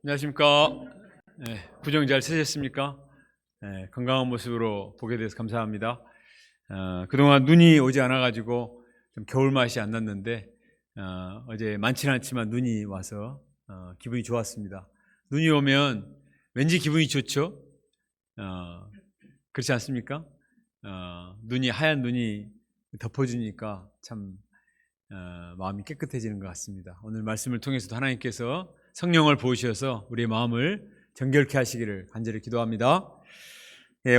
안녕하십니까. 구정 잘 쓰셨습니까? 건강한 모습으로 보게 돼서 감사합니다. 그동안 눈이 오지 않아가지고 좀 겨울 맛이 안 났는데 어제 많지는 않지만 눈이 와서 기분이 좋았습니다. 눈이 오면 왠지 기분이 좋죠? 그렇지 않습니까? 하얀 눈이 덮어주니까 참 마음이 깨끗해지는 것 같습니다. 오늘 말씀을 통해서도 하나님께서 성령을 보이셔서 우리의 마음을 정결케 하시기를 간절히 기도합니다.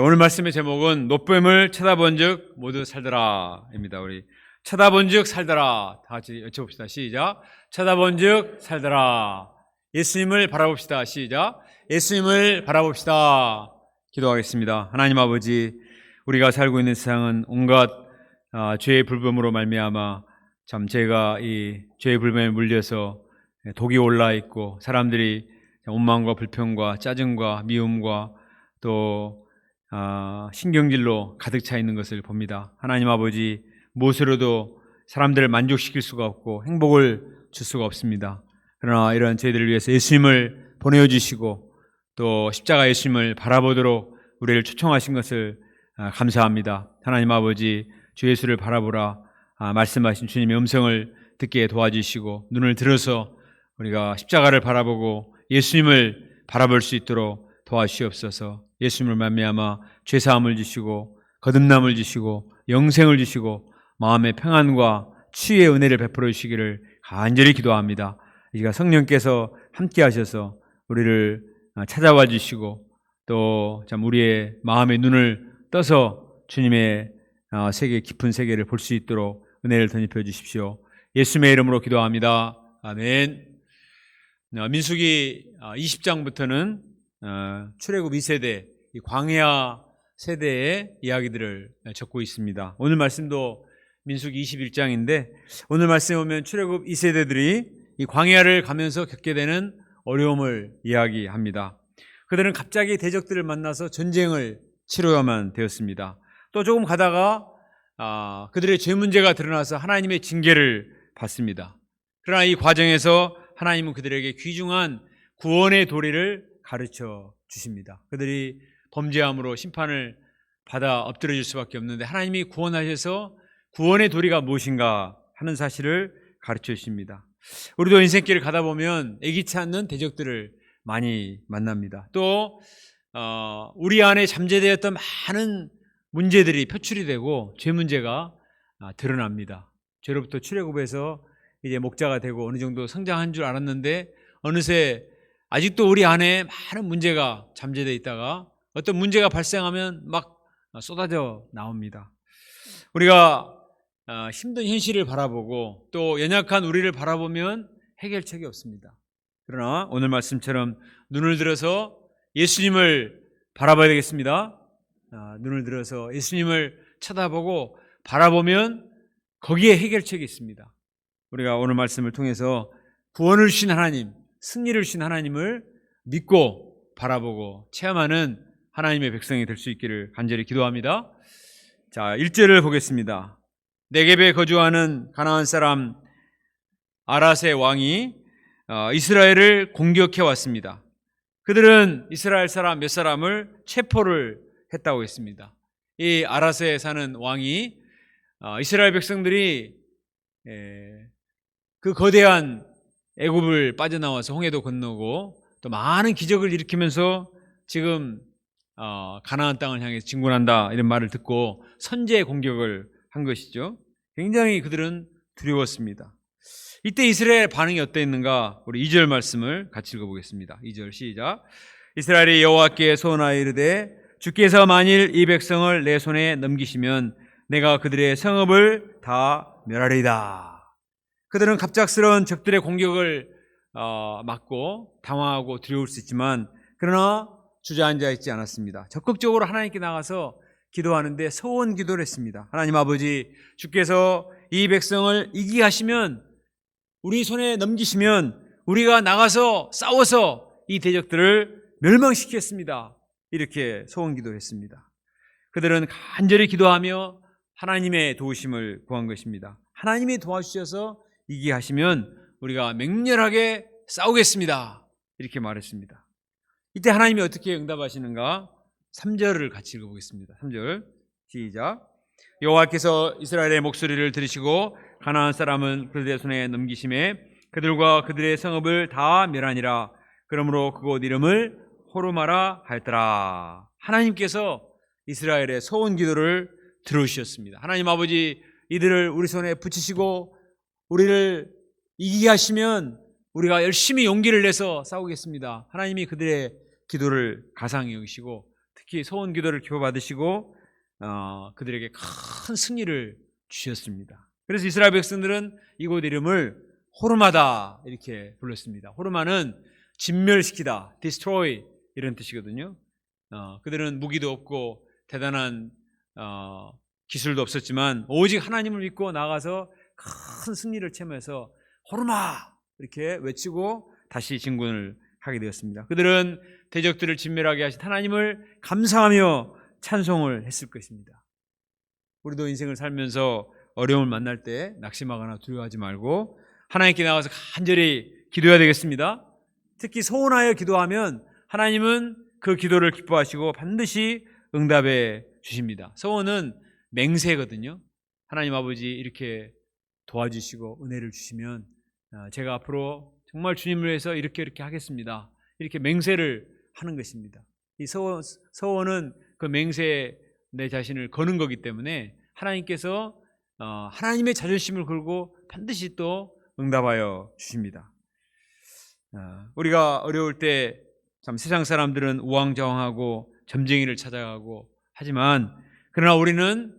오늘 말씀의 제목은 노뱀을 쳐다본즉 모두 살더라입니다. 우리 쳐다본즉 살더라 다 같이 외쳐봅시다. 시작. 쳐다본즉 살더라. 예수님을 바라봅시다. 시작. 예수님을 바라봅시다. 기도하겠습니다. 하나님 아버지, 우리가 살고 있는 세상은 온갖 죄의 불범으로 말미암아 참 제가 이 죄의 불뱀에 물려서 독이 올라 있고 사람들이 원망과 불평과 짜증과 미움과 또 신경질로 가득 차 있는 것을 봅니다. 하나님 아버지, 무엇으로도 사람들을 만족시킬 수가 없고 행복을 줄 수가 없습니다. 그러나 이런 저희들을 위해서 예수님을 보내주시고 또 십자가 예수님을 바라보도록 우리를 초청하신 것을 감사합니다. 하나님 아버지, 주 예수를 바라보라 말씀하신 주님의 음성을 듣게 도와주시고 눈을 들어서 우리가 십자가를 바라보고 예수님을 바라볼 수 있도록 도와주시옵소서. 예수님을 말미암아 죄사함을 주시고 거듭남을 주시고 영생을 주시고 마음의 평안과 치유의 은혜를 베풀어 주시기를 간절히 기도합니다. 이 시간 성령께서 함께 하셔서 우리를 찾아와 주시고 또 참 우리의 마음의 눈을 떠서 주님의 세계, 깊은 세계를 볼 수 있도록 은혜를 덧입혀 주십시오. 예수님의 이름으로 기도합니다. 아멘. 민수기 20장부터는 출애굽 2세대, 광야 세대의 이야기들을 적고 있습니다. 오늘 말씀도 민수기 21장인데 오늘 말씀에 보면 출애굽 2세대들이 이 광야를 가면서 겪게 되는 어려움을 이야기합니다. 그들은 갑자기 대적들을 만나서 전쟁을 치러야만 되었습니다. 또 조금 가다가 그들의 죄 문제가 드러나서 하나님의 징계를 받습니다. 그러나 이 과정에서 하나님은 그들에게 귀중한 구원의 도리를 가르쳐 주십니다. 그들이 범죄함으로 심판을 받아 엎드려질 수밖에 없는데 하나님이 구원하셔서 구원의 도리가 무엇인가 하는 사실을 가르쳐 주십니다. 우리도 인생길을 가다 보면 예기치 않는 대적들을 많이 만납니다. 또 우리 안에 잠재되었던 많은 문제들이 표출이 되고 죄 문제가 드러납니다. 죄로부터 출애굽해서 이제 목자가 되고 어느 정도 성장한 줄 알았는데 어느새 아직도 우리 안에 많은 문제가 잠재되어 있다가 어떤 문제가 발생하면 막 쏟아져 나옵니다. 우리가 힘든 현실을 바라보고 또 연약한 우리를 바라보면 해결책이 없습니다. 그러나 오늘 말씀처럼 눈을 들어서 예수님을 바라봐야 되겠습니다. 눈을 들어서 예수님을 쳐다보고 바라보면 거기에 해결책이 있습니다. 우리가 오늘 말씀을 통해서 구원을 주신 하나님, 승리를 주신 하나님을 믿고 바라보고 체험하는 하나님의 백성이 될 수 있기를 간절히 기도합니다. 자, 1절을 보겠습니다. 네겝에 거주하는 가나안 사람 아랏의 왕이 이스라엘을 공격해 왔습니다. 그들은 이스라엘 사람 몇 사람을 체포를 했다고 했습니다. 이 아랏에 사는 왕이 이스라엘 백성들이 그 거대한 애굽을 빠져나와서 홍해도 건너고 또 많은 기적을 일으키면서 지금 가나안 땅을 향해서 진군한다 이런 말을 듣고 선제 공격을 한 것이죠. 굉장히 그들은 두려웠습니다. 이때 이스라엘의 반응이 어땠는가? 우리 2절 말씀을 같이 읽어보겠습니다. 2절 시작. 이스라엘이 여호와께 소원하여 이르되 주께서 만일 이 백성을 내 손에 넘기시면 내가 그들의 성읍을 다 멸하리이다. 그들은 갑작스러운 적들의 공격을 맞고 당황하고 두려울 수 있지만 그러나 주저앉아 있지 않았습니다. 적극적으로 하나님께 나가서 기도하는데 소원 기도를 했습니다. 하나님 아버지, 주께서 이 백성을 이기게 하시면 우리 손에 넘기시면 우리가 나가서 싸워서 이 대적들을 멸망시켰습니다. 이렇게 소원 기도했습니다. 그들은 간절히 기도하며 하나님의 도우심을 구한 것입니다. 하나님이 도와주셔서 이기게 하시면 우리가 맹렬하게 싸우겠습니다. 이렇게 말했습니다. 이때 하나님이 어떻게 응답하시는가? 3절을 같이 읽어보겠습니다. 3절 시작. 여호와께서 이스라엘의 목소리를 들으시고 가나안 사람은 그들의 손에 넘기심에 그들과 그들의 성읍을 다 멸하니라. 그러므로 그곳 이름을 호르마라 하였더라. 하나님께서 이스라엘의 소원 기도를 들으셨습니다. 하나님 아버지, 이들을 우리 손에 붙이시고 우리를 이기게 하시면 우리가 열심히 용기를 내서 싸우겠습니다. 하나님이 그들의 기도를 가상히 여기시고 특히 소원 기도를 기뻐받으시고 그들에게 큰 승리를 주셨습니다. 그래서 이스라엘 백성들은 이곳 이름을 호르마다 이렇게 불렀습니다. 호르마는 진멸시키다, destroy 이런 뜻이거든요. 그들은 무기도 없고 대단한 기술도 없었지만 오직 하나님을 믿고 나가서 큰 승리를 체험해서 호르마 이렇게 외치고 다시 진군을 하게 되었습니다. 그들은 대적들을 진멸하게 하신 하나님을 감사하며 찬송을 했을 것입니다. 우리도 인생을 살면서 어려움을 만날 때 낙심하거나 두려워하지 말고 하나님께 나가서 간절히 기도해야 되겠습니다. 특히 소원하여 기도하면 하나님은 그 기도를 기뻐하시고 반드시 응답해 주십니다. 소원은 맹세거든요. 하나님 아버지 이렇게 도와주시고 은혜를 주시면 제가 앞으로 정말 주님을 위해서 이렇게 하겠습니다. 이렇게 맹세를 하는 것입니다. 이 서원은 그 맹세에 내 자신을 거는 거기 때문에 하나님께서 하나님의 자존심을 걸고 반드시 또 응답하여 주십니다. 우리가 어려울 때 참 세상 사람들은 우왕좌왕하고 점쟁이를 찾아가고 하지만 그러나 우리는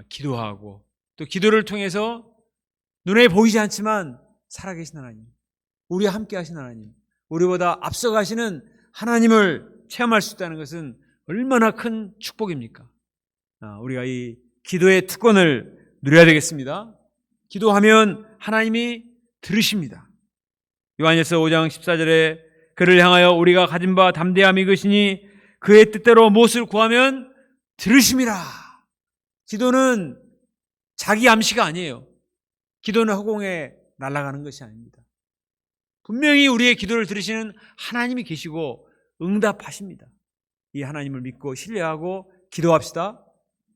기도하고 또 기도를 통해서 눈에 보이지 않지만 살아계신 하나님, 우리와 함께 하신 하나님, 우리보다 앞서가시는 하나님을 체험할 수 있다는 것은 얼마나 큰 축복입니까? 우리가 이 기도의 특권을 누려야 되겠습니다. 기도하면 하나님이 들으십니다. 요한일서 5장 14절에 그를 향하여 우리가 가진 바 담대함이 이것이니 그의 뜻대로 무엇을 구하면 들으심이라. 기도는 자기 암시가 아니에요. 기도는 허공에 날아가는 것이 아닙니다. 분명히 우리의 기도를 들으시는 하나님이 계시고 응답하십니다. 이 하나님을 믿고 신뢰하고 기도합시다.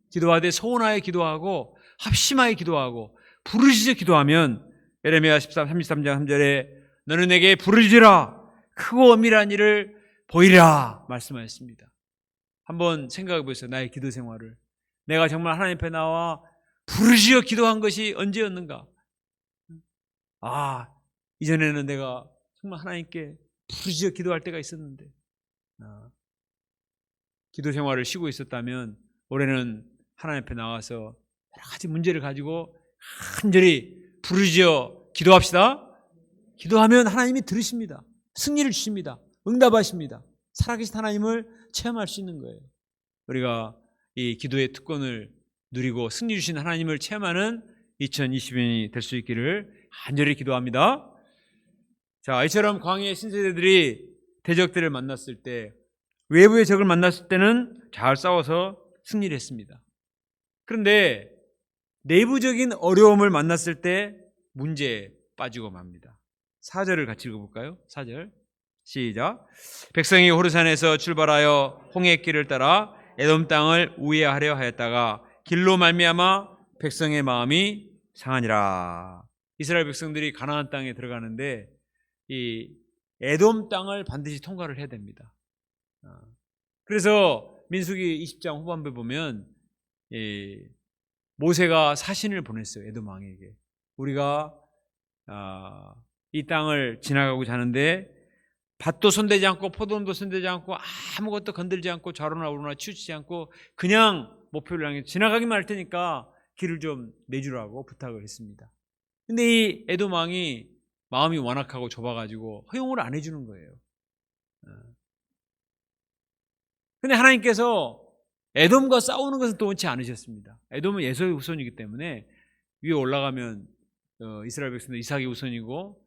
기도하되 소원하여 기도하고 합심하여 기도하고 부르짖어 기도하면 예레미야 33장 3절에 너는 내게 부르짖으라 크고 엄밀한 일을 보이라 말씀하셨습니다. 한번 생각해 보세요. 나의 기도 생활을 내가 정말 하나님 앞에 나와 부르짖어 기도한 것이 언제였는가? 이전에는 내가 정말 하나님께 부르짖어 기도할 때가 있었는데 기도 생활을 쉬고 있었다면 올해는 하나님 앞에 나와서 여러 가지 문제를 가지고 간절히 부르짖어 기도합시다. 기도하면 하나님이 들으십니다. 승리를 주십니다. 응답하십니다. 살아계신 하나님을 체험할 수 있는 거예요. 우리가 이 기도의 특권을 누리고 승리 주신 하나님을 체험하는 2020년이 될 수 있기를 간절히 기도합니다. 자, 이처럼 광야의 신세대들이 대적들을 만났을 때 외부의 적을 만났을 때는 잘 싸워서 승리를 했습니다. 그런데 내부적인 어려움을 만났을 때 문제에 빠지고 맙니다. 4절을 같이 읽어볼까요? 4절 시작. 백성이 호르산에서 출발하여 홍해 길을 따라 에돔 땅을 우회하려 하였다가 길로 말미암아 백성의 마음이 상하니라. 이스라엘 백성들이 가나안 땅에 들어가는데 이 에돔 땅을 반드시 통과를 해야 됩니다. 그래서 민수기 20장 후반부에 보면 모세가 사신을 보냈어요. 에돔 왕에게. 우리가 이 땅을 지나가고 자는데 밭도 손대지 않고 포도원도 손대지 않고 아무것도 건들지 않고 좌로나 우로나 치우치지 않고 그냥 목표를 향해 지나가기만 할 테니까 길을 좀 내주라고 부탁을 했습니다. 근데 이 에돔 왕이 마음이 완악하고 좁아가지고 허용을 안 해주는 거예요. 근데 하나님께서 에돔과 싸우는 것은 또 원치 않으셨습니다. 에돔은 예수의 후손이기 때문에 위에 올라가면 이스라엘 백성들 이삭이 후손이고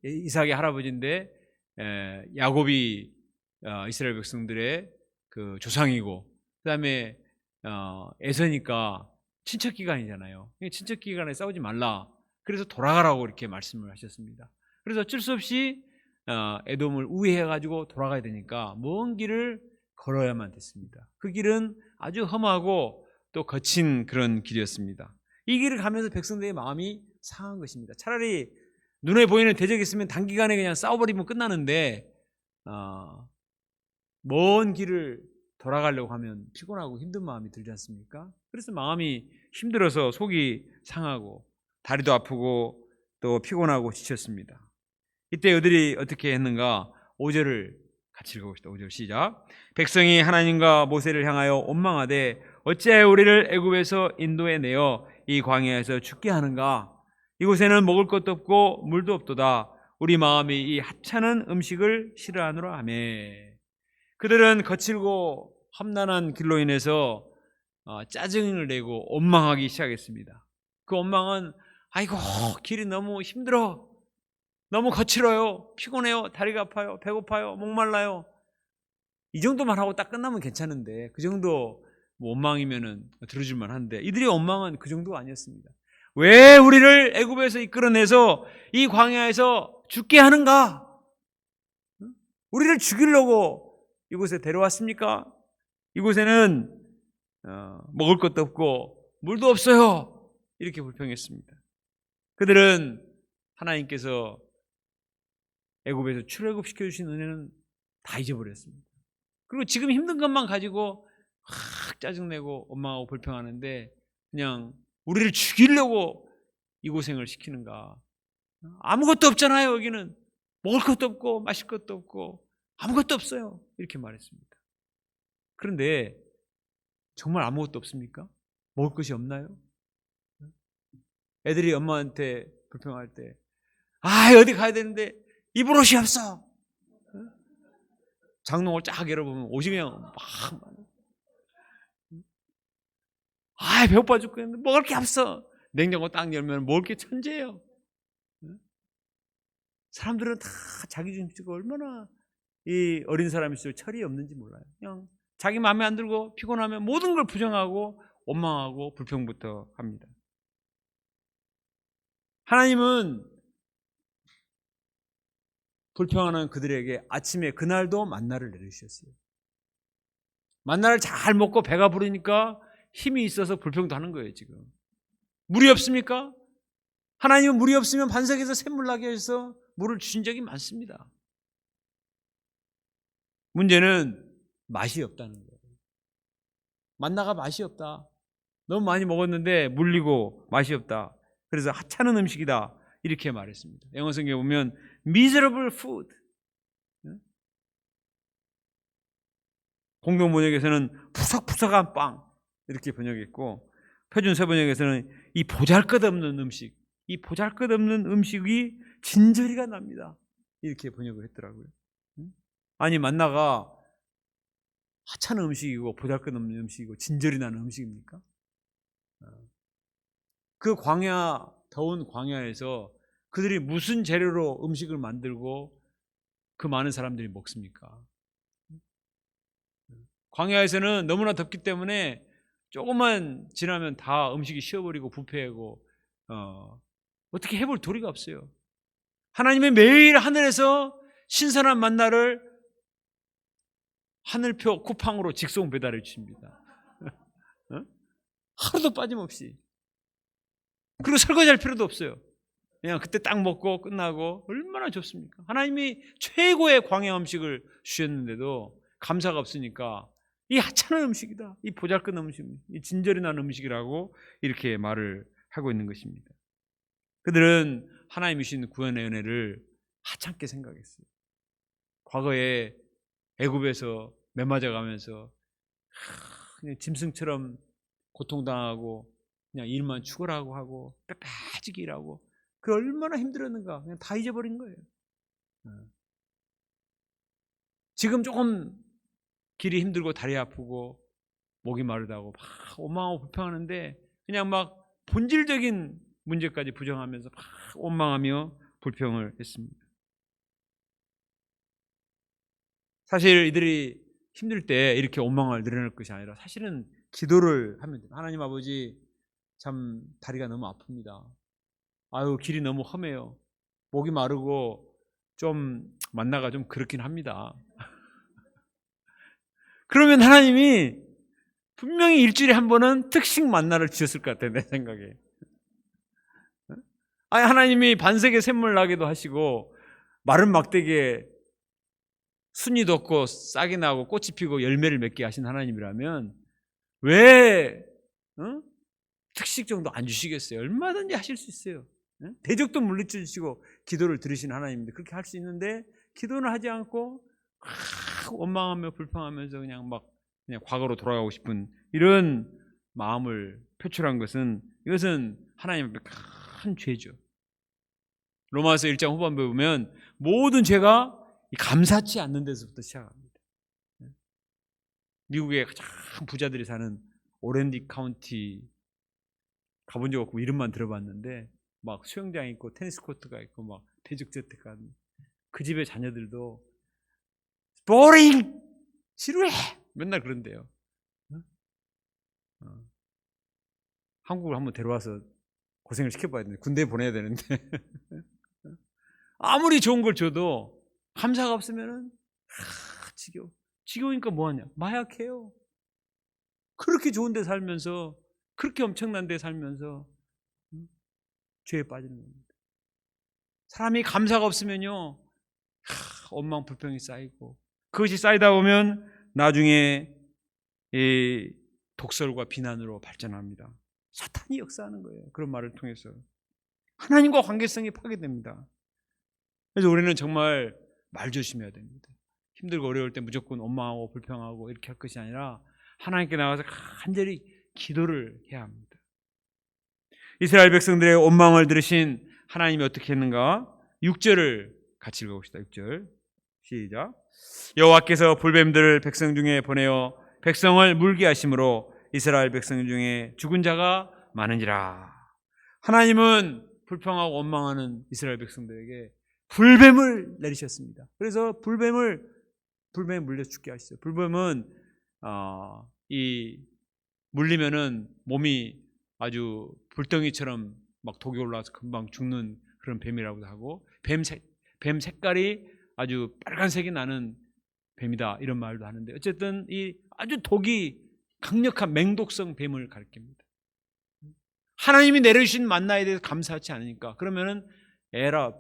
이삭의 할아버지인데 야곱이 이스라엘 백성들의 그 조상이고 그다음에 에서니까 친척 기간이잖아요. 친척 기간에 싸우지 말라. 그래서 돌아가라고 이렇게 말씀을 하셨습니다. 그래서 어쩔 수 없이 에돔을 우회해가지고 돌아가야 되니까 먼 길을 걸어야만 됐습니다. 그 길은 아주 험하고 또 거친 그런 길이었습니다. 이 길을 가면서 백성들의 마음이 상한 것입니다. 차라리 눈에 보이는 대적이 있으면 단기간에 그냥 싸워버리면 끝나는데 먼 길을 돌아가려고 하면 피곤하고 힘든 마음이 들지 않습니까? 그래서 마음이 힘들어서 속이 상하고 다리도 아프고 또 피곤하고 지쳤습니다. 이때 그들이 어떻게 했는가? 5절을 같이 읽어봅시다. 5절 시작. 백성이 하나님과 모세를 향하여 원망하되 어찌하여 우리를 애굽에서 인도해 내어 이 광야에서 죽게 하는가? 이곳에는 먹을 것도 없고 물도 없도다. 우리 마음이 이 하찮은 음식을 싫어하노라 하며. 그들은 거칠고 험난한 길로 인해서 짜증을 내고 원망하기 시작했습니다. 그 원망은 아이고 길이 너무 힘들어, 너무 거칠어요, 피곤해요, 다리가 아파요, 배고파요, 목말라요. 이 정도만 하고 딱 끝나면 괜찮은데 그 정도 원망이면은 들어줄만 한데 이들의 원망은 그 정도가 아니었습니다. 왜 우리를 애굽에서 이끌어내서 이 광야에서 죽게 하는가? 우리를 죽이려고 이곳에 데려왔습니까? 이곳에는 먹을 것도 없고 물도 없어요. 이렇게 불평했습니다. 그들은 하나님께서 애굽에서 출애굽시켜 주신 은혜는 다 잊어버렸습니다. 그리고 지금 힘든 것만 가지고 확 짜증내고 원망하고 불평하는데 그냥 우리를 죽이려고 이 고생을 시키는가? 아무것도 없잖아요. 여기는 먹을 것도 없고 마실 것도 없고 아무것도 없어요. 이렇게 말했습니다. 그런데 정말 아무것도 없습니까? 먹을 것이 없나요? 애들이 엄마한테 불평할 때 어디 가야 되는데 입을 옷이 없어. 장롱을 쫙 열어보면 옷이 그냥 막 배고파 죽겠는데 먹을 게 없어. 냉장고 딱 열면 먹을 게 천재예요. 사람들은 다 자기 중심이고 얼마나 이 어린 사람일수록 철이 없는지 몰라요. 그냥 자기 마음에 안 들고 피곤하면 모든 걸 부정하고 원망하고 불평부터 합니다. 하나님은 불평하는 그들에게 아침에 그날도 만나를 내려주셨어요. 만나를 잘 먹고 배가 부르니까 힘이 있어서 불평도 하는 거예요. 지금 물이 없습니까? 하나님은 물이 없으면 반석에서 샘물 나게 해서 물을 주신 적이 많습니다. 문제는 맛이 없다는 거예요. 만나가 맛이 없다. 너무 많이 먹었는데 물리고 맛이 없다. 그래서 하찮은 음식이다. 이렇게 말했습니다. 영어 성경에 보면 miserable food. 공동 번역에서는 푸석푸석한 빵 이렇게 번역했고 표준 세번역에서는 이 보잘것없는 음식, 이 보잘것없는 음식이 진저리가 납니다. 이렇게 번역을 했더라고요. 아니 만나가 하찮은 음식이고 보잘것없는 음식이고 진저리 나는 음식입니까? 그 광야, 더운 광야에서 그들이 무슨 재료로 음식을 만들고 그 많은 사람들이 먹습니까? 광야에서는 너무나 덥기 때문에 조금만 지나면 다 음식이 식어버리고 부패하고 어떻게 해볼 도리가 없어요. 하나님의 매일 하늘에서 신선한 만나를 하늘표 쿠팡으로 직송 배달해 주십니다. 하루도 빠짐없이. 그리고 설거지할 필요도 없어요. 그냥 그때 딱 먹고 끝나고 얼마나 좋습니까? 하나님이 최고의 광야 음식을 주셨는데도 감사가 없으니까 이 하찮은 음식이다. 이 보잘것없는 음식, 이 진저리 난 음식이라고 이렇게 말을 하고 있는 것입니다. 그들은 하나님이 주신 구원의 은혜를 하찮게 생각했어요. 과거에 애굽에서 매맞아가면서 그냥 짐승처럼 고통당하고 그냥 일만 죽으라고 하고 빽빽하게 일하고 그 얼마나 힘들었는가 그냥 다 잊어버린 거예요. 지금 조금 길이 힘들고 다리 아프고 목이 마르다고 막 원망하고 불평하는데 그냥 막 본질적인 문제까지 부정하면서 막 원망하며 불평을 했습니다. 사실 이들이 힘들 때 이렇게 원망을 늘어낼 것이 아니라 사실은 기도를 하면 돼요. 하나님 아버지 참 다리가 너무 아픕니다. 길이 너무 험해요. 목이 마르고 좀 만나가 좀 그렇긴 합니다. 그러면 하나님이 분명히 일주일에 한 번은 특식 만나를 주셨을 것 같아요, 내 생각에. 아니, 하나님이 반석에 샘물 나기도 하시고 마른 막대기에 순이도 없고 싹이 나고 꽃이 피고 열매를 맺게 하신 하나님이라면 왜 특식 정도 안 주시겠어요? 얼마든지 하실 수 있어요. 대적도 물리치시고 기도를 들으신 하나님인데 그렇게 할 수 있는데 기도는 하지 않고 원망하며 불평하면서 그냥 과거로 돌아가고 싶은 이런 마음을 표출한 것은 이것은 하나님 앞에 큰 죄죠. 로마서 1장 후반부에 보면 모든 죄가 감사치 않는 데서부터 시작합니다. 미국의 가장 부자들이 사는 오렌지 카운티 가본 적 없고 이름만 들어봤는데 막 수영장이 있고 테니스 코트가 있고 막 대적 재테크가 그 집의 자녀들도 보링 지루해 맨날 그런대요. 한국을 한번 데려와서 고생을 시켜봐야 되는데 군대에 보내야 되는데 아무리 좋은 걸 줘도 감사가 없으면은 지겨워. 지겨우니까 뭐하냐? 마약해요. 그렇게 좋은 데 살면서 그렇게 엄청난 데 살면서 죄에 빠지는 겁니다. 사람이 감사가 없으면요 원망 불평이 쌓이고 그것이 쌓이다 보면 나중에 이 독설과 비난으로 발전합니다. 사탄이 역사하는 거예요. 그런 말을 통해서 하나님과 관계성이 파괴됩니다. 그래서 우리는 정말 말 조심해야 됩니다. 힘들고 어려울 때 무조건 원망하고 불평하고 이렇게 할 것이 아니라 하나님께 나가서 간절히 기도를 해야 합니다. 이스라엘 백성들의 원망을 들으신 하나님이 어떻게 했는가? 6절을 같이 읽어봅시다. 6절 시작. 여호와께서 불뱀들을 백성 중에 보내어 백성을 물게 하심으로 이스라엘 백성 중에 죽은 자가 많으니라. 하나님은 불평하고 원망하는 이스라엘 백성들에게 불뱀을 내리셨습니다. 그래서 불뱀에 물려 죽게 하셨어요. 불뱀은 이 물리면은 몸이 아주 불덩이처럼 막 독이 올라와서 금방 죽는 그런 뱀이라고도 하고 뱀 색깔이 아주 빨간색이 나는 뱀이다 이런 말도 하는데 어쨌든 이 아주 독이 강력한 맹독성 뱀을 가리킵니다. 하나님이 내려주신 만나에 대해서 감사하지 않으니까 그러면은 에라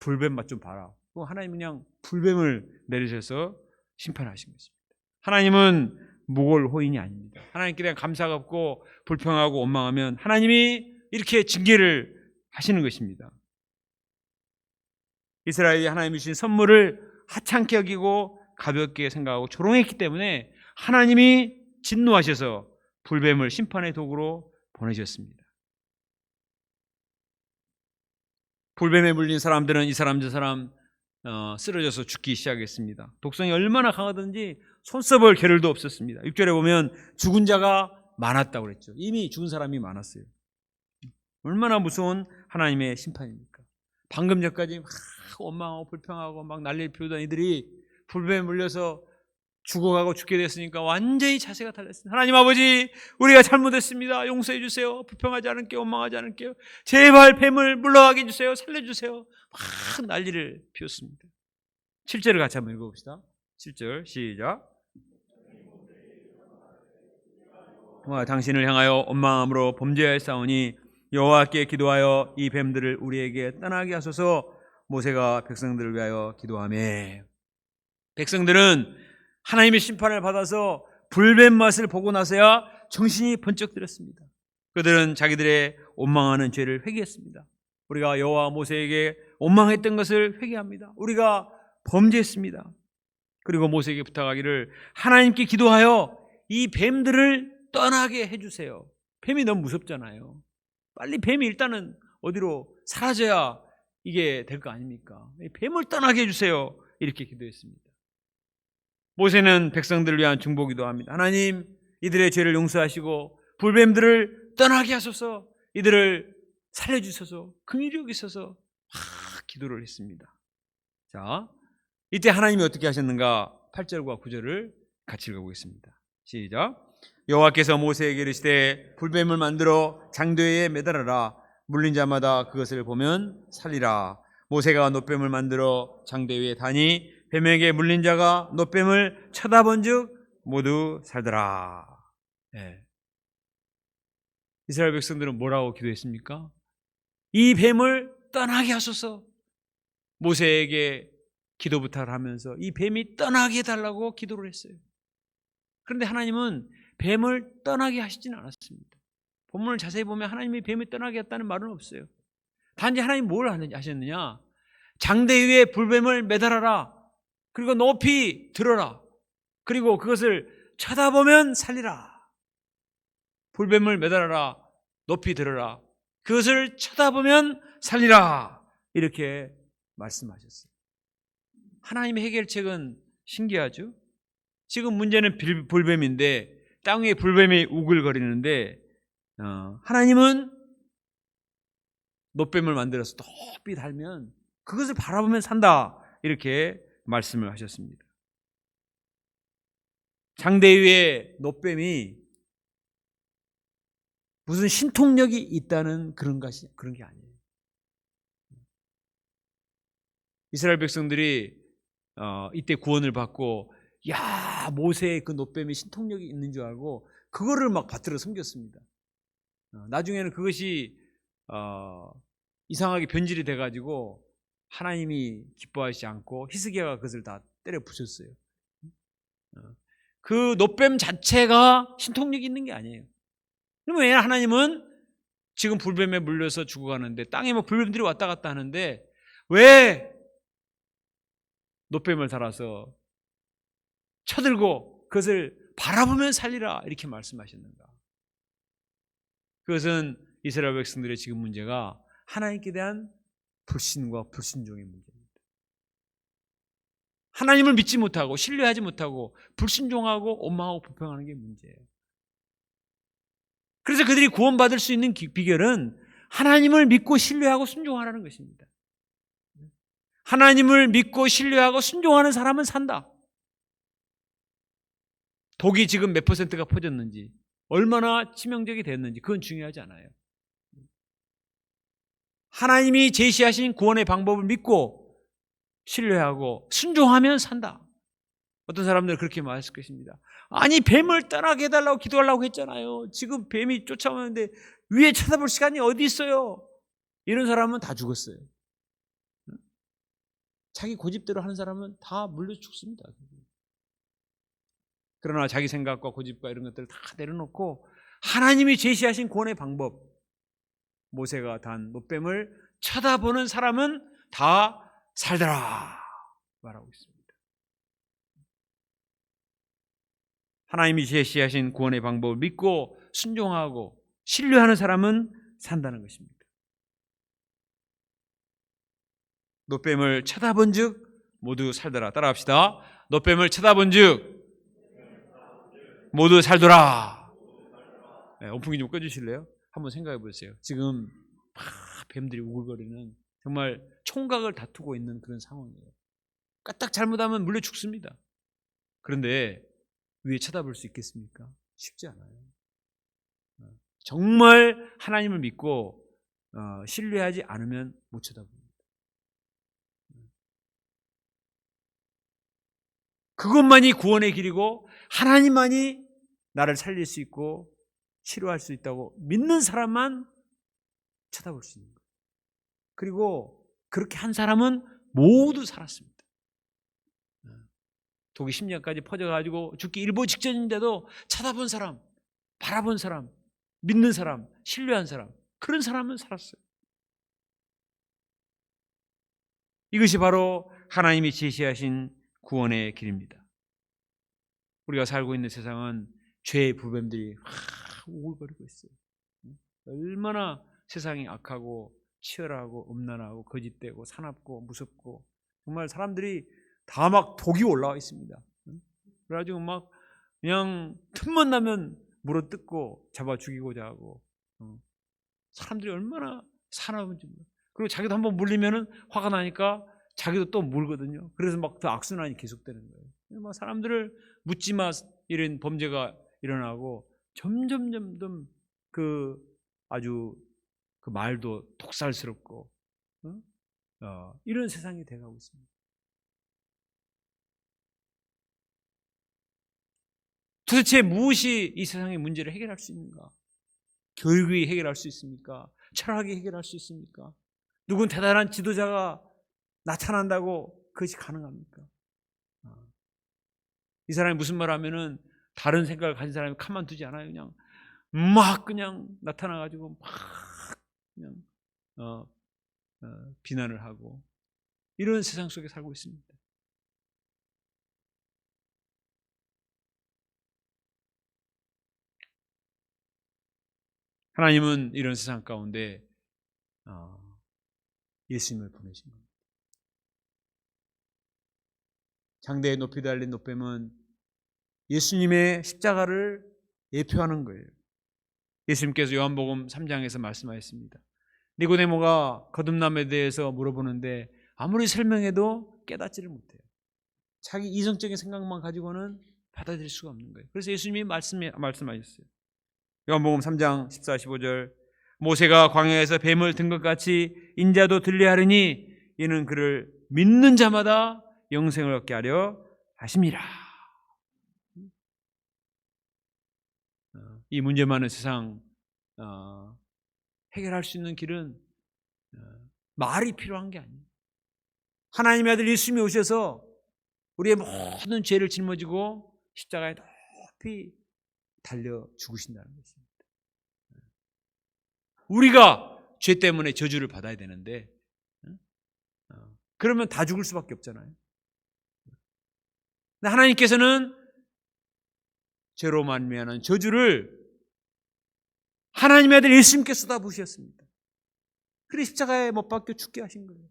불뱀 맛 좀 봐라. 하나님은 그냥 불뱀을 내리셔서 심판하신 것입니다. 하나님은 무골호인이 아닙니다. 하나님께 대한 감사가 없고 불평하고 원망하면 하나님이 이렇게 징계를 하시는 것입니다. 이스라엘이 하나님이 주신 선물을 하찮게 여기고 가볍게 생각하고 조롱했기 때문에 하나님이 진노하셔서 불뱀을 심판의 도구로 보내셨습니다. 불뱀에 물린 사람들은 이 사람 저 사람 쓰러져서 죽기 시작했습니다. 독성이 얼마나 강하든지 손써볼 겨를도 없었습니다. 6절에 보면 죽은 자가 많았다고 그랬죠. 이미 죽은 사람이 많았어요. 얼마나 무서운 하나님의 심판입니까? 방금 전까지 막 원망하고 불평하고 막 난리를 피우던 이들이 불뱀에 물려서 죽어가고 죽게 됐으니까 완전히 자세가 달랐습니다. 하나님 아버지, 우리가 잘못했습니다. 용서해 주세요. 불평하지 않을게요. 원망하지 않을게요. 제발 뱀을 물러가게 해주세요. 살려주세요. 막 난리를 피웠습니다. 7절을 같이 한번 읽어봅시다. 7절 시작. 당신을 향하여 원망함으로 범죄하였사오니 여호와께 기도하여 이 뱀들을 우리에게 떠나게 하소서. 모세가 백성들을 위하여 기도하매 백성들은 하나님의 심판을 받아서 불뱀 맛을 보고 나서야 정신이 번쩍 들었습니다. 그들은 자기들의 원망하는 죄를 회개했습니다. 우리가 여호와 모세에게 원망했던 것을 회개합니다. 우리가 범죄했습니다. 그리고 모세에게 부탁하기를 하나님께 기도하여 이 뱀들을 떠나게 해주세요. 뱀이 너무 무섭잖아요. 빨리 뱀이 일단은 어디로 사라져야 이게 될 거 아닙니까? 뱀을 떠나게 해주세요. 이렇게 기도했습니다. 모세는 백성들을 위한 중보기도 합니다. 하나님, 이들의 죄를 용서하시고 불뱀들을 떠나게 하소서. 이들을 살려주셔서 긍휼히 여기소서. 기도를 했습니다. 자, 이때 하나님이 어떻게 하셨는가? 8절과 9절을 같이 읽어보겠습니다. 시작. 여호와께서 모세에게 이르시되 불뱀을 만들어 장대에 매달아라. 물린 자마다 그것을 보면 살리라. 모세가 놋뱀을 만들어 장대 위에 다니 뱀에게 물린 자가 놋뱀을 쳐다본즉 모두 살더라. 예. 이스라엘 백성들은 뭐라고 기도했습니까? 이 뱀을 떠나게 하소서. 모세에게 기도 부탁을 하면서 이 뱀이 떠나게 해달라고 기도를 했어요. 그런데 하나님은 뱀을 떠나게 하시지는 않았습니다. 본문을 자세히 보면 하나님이 뱀을 떠나게 했다는 말은 없어요. 단지 하나님 뭘 하셨느냐? 장대 위에 불뱀을 매달아라. 그리고 높이 들어라. 그리고 그것을 쳐다보면 살리라. 불뱀을 매달아라. 높이 들어라. 그것을 쳐다보면 살리라. 이렇게 말씀하셨어요. 하나님의 해결책은 신기하죠? 지금 문제는 불뱀인데 땅 위에 불뱀이 우글거리는데 하나님은 놋뱀을 만들어서 높이 달면 그것을 바라보면 산다. 이렇게 말씀을 하셨습니다. 장대 위에 놋뱀이 무슨 신통력이 있다는 그런 게 아니에요. 이스라엘 백성들이 이때 구원을 받고 야 모세의 그 놋뱀이 신통력이 있는 줄 알고 그거를 막 받들어 섬겼습니다. 나중에는 그것이 이상하게 변질이 돼가지고 하나님이 기뻐하시지 않고 히스기야가 그것을 다 때려 부셨어요. 그 놋뱀 자체가 신통력이 있는 게 아니에요. 그럼 왜 하나님은 지금 불뱀에 물려서 죽어가는데 땅에 뭐 불뱀들이 왔다 갔다 하는데 왜 놋뱀을 달아서 쳐들고 그것을 바라보면 살리라 이렇게 말씀하셨는가? 그것은 이스라엘 백성들의 지금 문제가 하나님께 대한 불신과 불순종의 문제입니다. 하나님을 믿지 못하고 신뢰하지 못하고 불순종하고 원망하고 불평하는 게 문제예요. 그래서 그들이 구원받을 수 있는 비결은 하나님을 믿고 신뢰하고 순종하라는 것입니다. 하나님을 믿고 신뢰하고 순종하는 사람은 산다. 독이 지금 몇 %가 퍼졌는지 얼마나 치명적이 됐는지 그건 중요하지 않아요. 하나님이 제시하신 구원의 방법을 믿고 신뢰하고 순종하면 산다. 어떤 사람들은 그렇게 말했을 것입니다. 아니 뱀을 떠나게 해달라고 기도하려고 했잖아요. 지금 뱀이 쫓아오는데 위에 쳐다볼 시간이 어디 있어요? 이런 사람은 다 죽었어요. 자기 고집대로 하는 사람은 다 물려 죽습니다. 그러나 자기 생각과 고집과 이런 것들을 다 내려놓고 하나님이 제시하신 구원의 방법, 모세가 단 놋뱀을 쳐다보는 사람은 다 살더라 말하고 있습니다. 하나님이 제시하신 구원의 방법을 믿고 순종하고 신뢰하는 사람은 산다는 것입니다. 놋뱀을 쳐다본즉 모두 살더라. 따라합시다. 놋뱀을 쳐다본즉 모두 살더라. 네, 오픈기 좀 꺼주실래요? 한번 생각해 보세요. 지금 뱀들이 우글거리는 정말 총각을 다투고 있는 그런 상황이에요. 까딱 잘못하면 물려 죽습니다. 그런데 위에 쳐다볼 수 있겠습니까? 쉽지 않아요. 정말 하나님을 믿고 신뢰하지 않으면 못 쳐다봅니다. 그것만이 구원의 길이고 하나님만이 나를 살릴 수 있고 치료할 수 있다고 믿는 사람만 쳐다볼 수 있는 거예요. 그리고 그렇게 한 사람은 모두 살았습니다. 독이 심장까지 퍼져가지고 죽기 일보 직전인데도 쳐다본 사람, 바라본 사람, 믿는 사람, 신뢰한 사람, 그런 사람은 살았어요. 이것이 바로 하나님이 제시하신 구원의 길입니다. 우리가 살고 있는 세상은 죄의 불뱀들이 우글거리고 있어요. 얼마나 세상이 악하고 치열하고 음란하고 거짓되고 사납고 무섭고 정말 사람들이 다 막 독이 올라와 있습니다. 그래가지고 막 그냥 틈만 나면 물어뜯고 잡아 죽이고자 하고 사람들이 얼마나 사나운지. 그리고 자기도 한번 물리면은 화가 나니까 자기도 또 물거든요. 그래서 막 더 악순환이 계속되는 거예요. 막 사람들을 묻지마 이런 범죄가 일어나고 점점 그 아주 그 말도 독살스럽고 이런 세상이 되어가고 있습니다. 도대체 무엇이 이 세상의 문제를 해결할 수 있는가? 교육이 해결할 수 있습니까? 철학이 해결할 수 있습니까? 누군 대단한 지도자가 나타난다고 그것이 가능합니까? 이 사람이 무슨 말 하면은 다른 생각을 가진 사람이 가만두지 않아요. 그냥 나타나가지고 막 그냥 비난을 하고 이런 세상 속에 살고 있습니다. 하나님은 이런 세상 가운데 예수님을 보내신 겁니다. 장대에 높이 달린 노뱀은 예수님의 십자가를 예표하는 거예요. 예수님께서 요한복음 3장에서 말씀하셨습니다. 니고데모가 거듭남에 대해서 물어보는데 아무리 설명해도 깨닫지를 못해요. 자기 이성적인 생각만 가지고는 받아들일 수가 없는 거예요. 그래서 예수님이 말씀하셨어요. 요한복음 3장 14, 15절 모세가 광야에서 뱀을 든 것 같이 인자도 들리하리니 이는 그를 믿는 자마다 영생을 얻게 하려 하심이라. 이 문제 많은 세상 해결할 수 있는 길은 말이 필요한 게 아니에요. 하나님의 아들 예수님이 오셔서 우리의 모든 죄를 짊어지고 십자가에 높이 달려 죽으신다는 것입니다. 우리가 죄 때문에 저주를 받아야 되는데 그러면 다 죽을 수밖에 없잖아요. 하나님께서는 죄로 말미암은 저주를 하나님의 아들 예수님께 쏟아부으셨습니다. 그래서 십자가에 못 박혀 죽게 하신 거예요.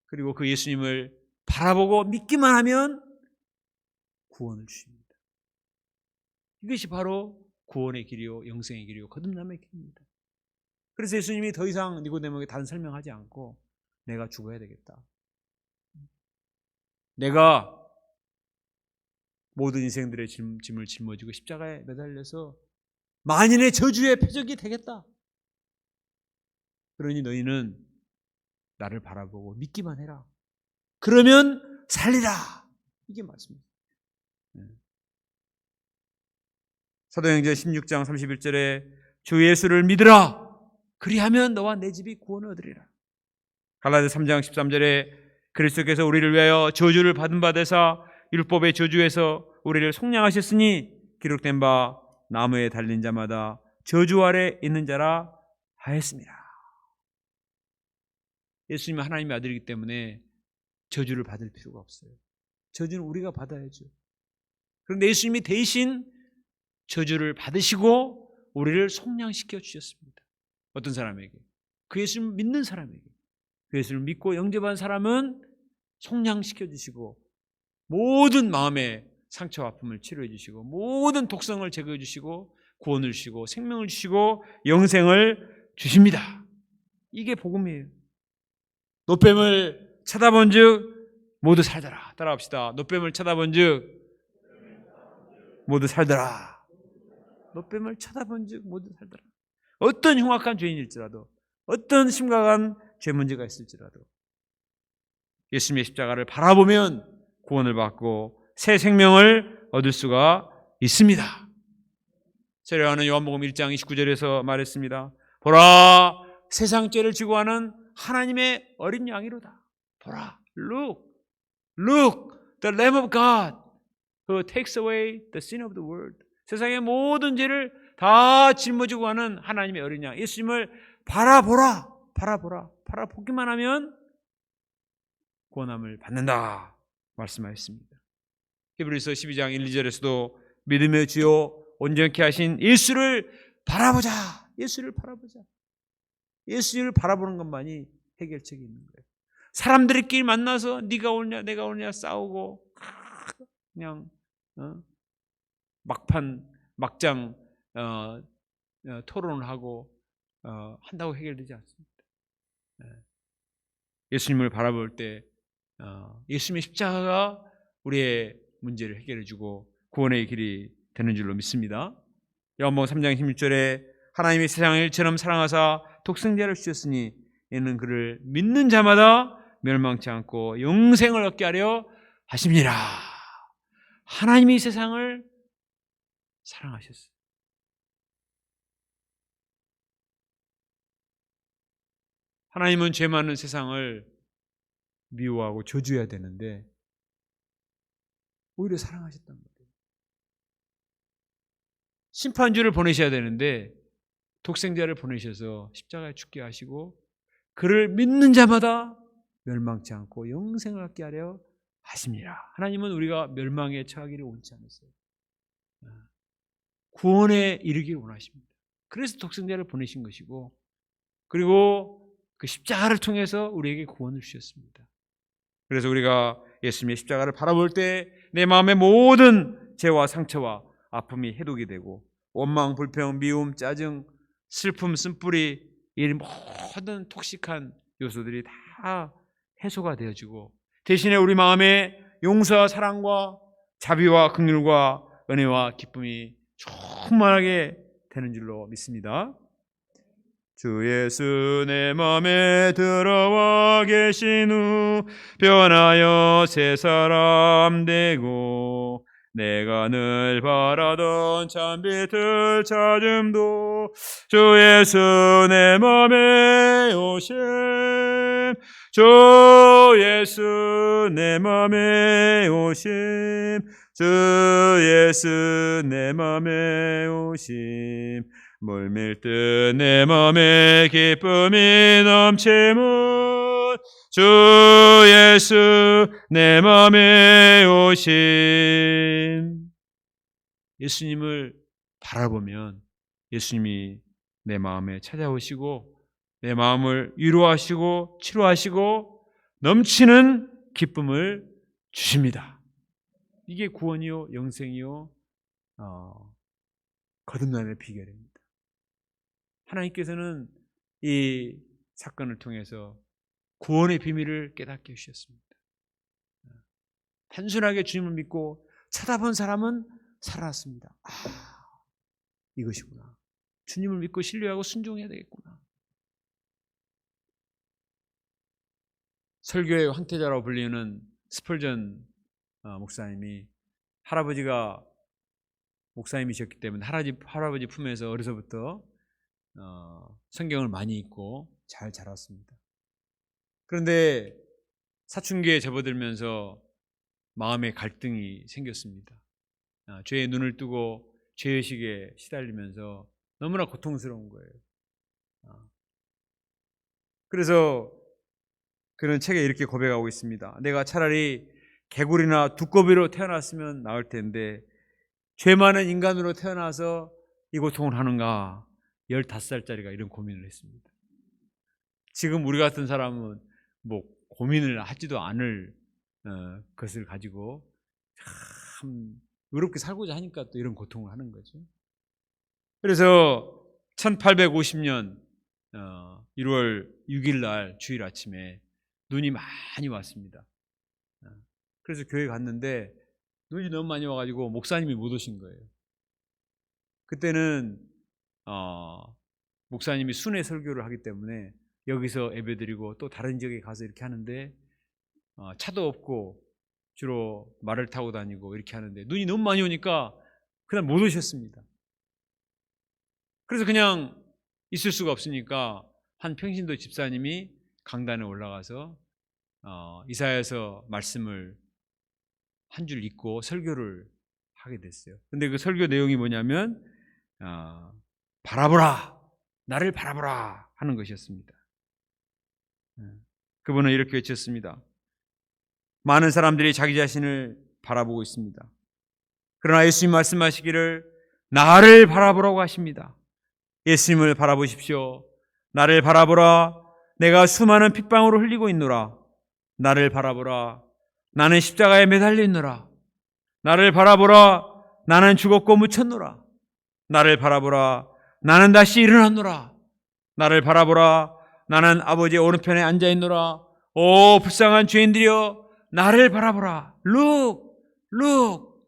그리고 그 예수님을 바라보고 믿기만 하면 구원을 주십니다. 이것이 바로 구원의 길이요 영생의 길이요 거듭남의 길입니다. 그래서 예수님이 더 이상 니고데모에게 다른 설명하지 않고 내가 죽어야 되겠다. 내가 모든 인생들의 짐을 짊어지고 십자가에 매달려서 만인의 저주의 표적이 되겠다. 그러니 너희는 나를 바라보고 믿기만 해라. 그러면 살리라. 이게 말씀입니다. 사도행전 16장 31절에 주 예수를 믿으라. 그리하면 너와 내 집이 구원을 얻으리라. 갈라디아 3장 13절에 그리스도께서 우리를 위하여 저주를 받은 바 되사 율법의 저주에서 우리를 속량하셨으니 기록된 바 나무에 달린 자마다 저주 아래 있는 자라 하였습니다. 예수님은 하나님의 아들이기 때문에 저주를 받을 필요가 없어요. 저주는 우리가 받아야죠. 그런데 예수님이 대신 저주를 받으시고 우리를 속량시켜 주셨습니다. 어떤 사람에게? 그 예수님을 믿는 사람에게. 그 예수님을 믿고 영접한 사람은 속량시켜 주시고 모든 마음의 상처와 아픔을 치료해 주시고 모든 독성을 제거해 주시고 구원을 주시고 생명을 주시고 영생을 주십니다. 이게 복음이에요. 노뱀을 쳐다본 즉 모두 살더라. 따라합시다. 노뱀을 쳐다본 즉 모두 살더라. 노뱀을 쳐다본 즉 모두 살더라. 어떤 흉악한 죄인일지라도 어떤 심각한 죄 문제가 있을지라도 예수님의 십자가를 바라보면 구원을 받고 새 생명을 얻을 수가 있습니다. 세례요한은 요한복음 1장 29절에서 말했습니다. 보라 세상 죄를 지고 하는 하나님의 어린 양이로다. 보라 look the Lamb of God who takes away the sin of the world. 세상의 모든 죄를 다 짊어지고 가는 하나님의 어린 양 예수님을 바라보라. 바라보기만 하면 구원함을 받는다 말씀하셨습니다. 히브리서 12장 1, 2절에서도 믿음의 주요 온전케 하신 예수를 바라보자. 예수를 바라보는 것만이 해결책이 있는 거예요. 사람들끼리 만나서 네가 오냐 내가 오냐 싸우고 그냥 막장 토론을 하고 한다고 해결되지 않습니다. 예수님을 바라볼 때 예수님의 십자가가 우리의 문제를 해결해주고 구원의 길이 되는 줄로 믿습니다. 요한복음 3장 16절에 하나님이 세상을 일처럼 사랑하사 독생자를 주셨으니 이는 그를 믿는 자마다 멸망치 않고 영생을 얻게 하려 하심니라. 하나님이 세상을 사랑하셨어요. 하나님은 죄 많은 세상을 미워하고 저주해야 되는데 오히려 사랑하셨단 말이에요. 심판주를 보내셔야 되는데 독생자를 보내셔서 십자가에 죽게 하시고 그를 믿는 자마다 멸망치 않고 영생을 얻게 하려 하십니다. 하나님은 우리가 멸망에 처하기를 원치 않으세요. 구원에 이르기를 원하십니다. 그래서 독생자를 보내신 것이고 그리고 그 십자가를 통해서 우리에게 구원을 주셨습니다. 그래서 우리가 예수님의 십자가를 바라볼 때 내 마음의 모든 죄와 상처와 아픔이 해독이 되고 원망, 불평, 미움, 짜증, 슬픔, 쓴뿌리 이 모든 톡식한 요소들이 다 해소가 되어지고 대신에 우리 마음에 용서와 사랑과 자비와 긍휼과 은혜와 기쁨이 충만하게 되는 줄로 믿습니다. 주 예수 내 맘에 들어와 계신 후 변하여 새 사람 되고 내가 늘 바라던 참빛을 찾음도 주 예수 내 맘에 오심 주 예수 내 맘에 오심 주 예수 내 맘에 오심 물밀듯 내 맘에 기쁨이 넘치면 주 예수 내 맘에 오심. 예수님을 바라보면 예수님이 내 마음에 찾아오시고 내 마음을 위로하시고 치료하시고 넘치는 기쁨을 주십니다. 이게 구원이요 영생이요 거듭남의 비결입니다. 하나님께서는 이 사건을 통해서 구원의 비밀을 깨닫게 해주셨습니다. 단순하게 주님을 믿고 쳐다본 사람은 살아났습니다. 이것이구나. 주님을 믿고 신뢰하고 순종해야 되겠구나. 설교의 황태자라고 불리는 스펄전 목사님이 할아버지가 목사님이셨기 때문에 할아버지 품에서 어려서부터 성경을 많이 읽고 잘 자랐습니다. 그런데 사춘기에 접어들면서 마음의 갈등이 생겼습니다. 죄의 눈을 뜨고 죄의식에 시달리면서 너무나 고통스러운 거예요. 그래서 그는 책에 이렇게 고백하고 있습니다. 내가 차라리 개구리나 두꺼비로 태어났으면 나을 텐데 죄 많은 인간으로 태어나서 이 고통을 하는가. 15살짜리가 이런 고민을 했습니다. 지금 우리 같은 사람은 뭐 고민을 하지도 않을 것을 가지고 참 의롭게 살고자 하니까 또 이런 고통을 하는 거죠. 그래서 1850년 1월 6일 날 주일 아침에 눈이 많이 왔습니다. 그래서 교회 갔는데 눈이 너무 많이 와가지고 목사님이 못 오신 거예요. 그때는 목사님이 순회 설교를 하기 때문에 여기서 예배드리고 또 다른 지역에 가서 이렇게 하는데 차도 없고 주로 말을 타고 다니고 이렇게 하는데 눈이 너무 많이 오니까 그날 못 오셨습니다. 그래서 그냥 있을 수가 없으니까 한 평신도 집사님이 강단에 올라가서 이사야서 말씀을 한 줄 읽고 설교를 하게 됐어요. 근데 그 설교 내용이 뭐냐면 바라보라, 나를 바라보라 하는 것이었습니다. 그분은 이렇게 외쳤습니다. 많은 사람들이 자기 자신을 바라보고 있습니다. 그러나 예수님 말씀하시기를 나를 바라보라고 하십니다. 예수님을 바라보십시오. 나를 바라보라. 내가 수많은 핏방울을 흘리고 있노라. 나를 바라보라. 나는 십자가에 매달려 있노라. 나를 바라보라. 나는 죽었고 묻혔노라. 나를 바라보라. 나는 다시 일어났노라. 나를 바라보라. 나는 아버지의 오른편에 앉아 있노라. 오 불쌍한 죄인들이여 나를 바라보라. Look, look,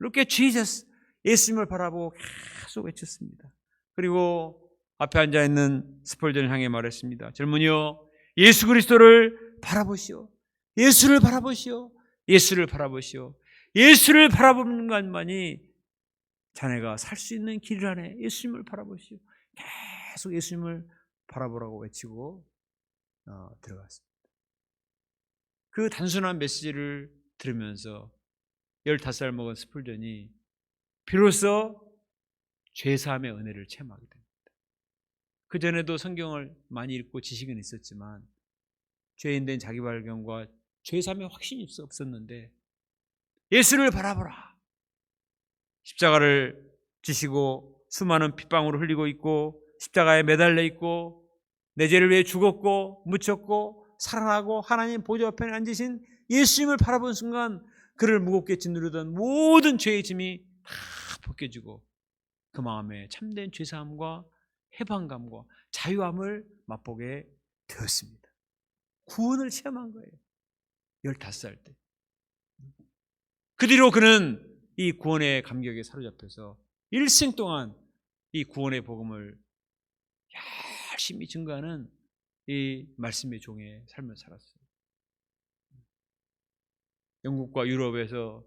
look at Jesus. 예수님을 바라보고 계속 외쳤습니다. 그리고 앞에 앉아있는 스펄전을 향해 말했습니다. 젊은이여, 예수 그리스도를 바라보시오. 예수를 바라보시오. 예수를 바라보시오. 예수를 바라보는 것만이 자네가 살 수 있는 길이라네. 예수님을 바라보시오. 계속 예수님을 바라보라고 외치고 들어갔습니다. 그 단순한 메시지를 들으면서 15살 먹은 스펄전이 비로소 죄사함의 은혜를 체험하게 됩니다. 그전에도 성경을 많이 읽고 지식은 있었지만 죄인된 자기 발견과 죄사함의 확신이 없었는데 예수를 바라보라. 십자가를 지시고 수많은 핏방울을 흘리고 있고 십자가에 매달려 있고 내 죄를 위해 죽었고 묻혔고 살아나고 하나님 보좌 옆에 앉으신 예수님을 바라본 순간 그를 무겁게 짓누르던 모든 죄의 짐이 다 벗겨지고 그 마음에 참된 죄사함과 해방감과 자유함을 맛보게 되었습니다. 구원을 체험한 거예요. 15살 때. 그 뒤로 그는 이 구원의 감격에 사로잡혀서 일생 동안 이 구원의 복음을 열심히 증거하는 이 말씀의 종의 삶을 살았어요. 영국과 유럽에서